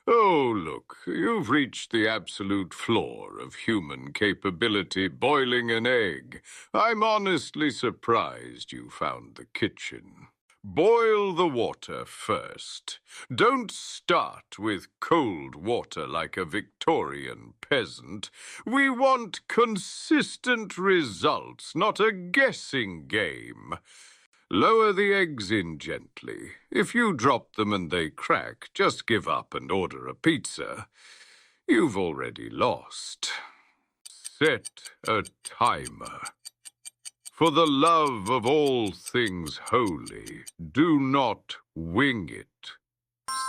Oh, look, you've reached the absolute floor of human capability, boiling an egg. I'm honestly surprised you found the kitchen. Boil the water first. Don't start with cold water like a Victorian peasant. We want consistent results, not a guessing game. Lower the eggs in gently. If you drop them and they crack, just give up and order a pizza. You've already lost. Set a timer. For the love of all things holy, do not wing it.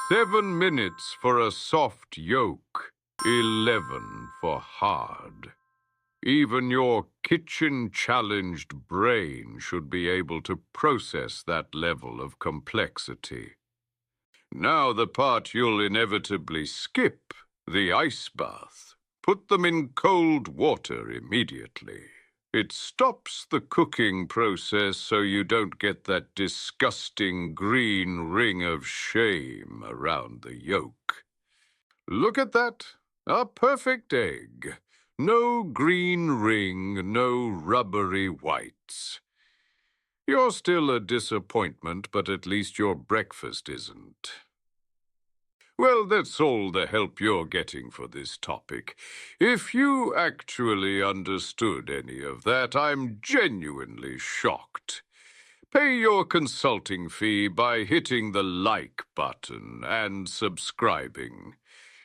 7 minutes for a soft yolk, 11 for hard. Even your kitchen-challenged brain should be able to process that level of complexity. Now the part you'll inevitably skip, the ice bath. Put them in cold water immediately. It stops the cooking process so you don't get that disgusting green ring of shame around the yolk. Look at that, a perfect egg. No green ring, no rubbery whites. You're still a disappointment, but at least your breakfast isn't. Well, that's all the help you're getting for this topic. If you actually understood any of that, I'm genuinely shocked. Pay your consulting fee by hitting the like button and subscribing.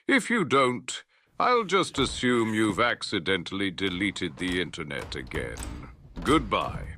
If you don't, I'll just assume you've accidentally deleted the internet again. Goodbye.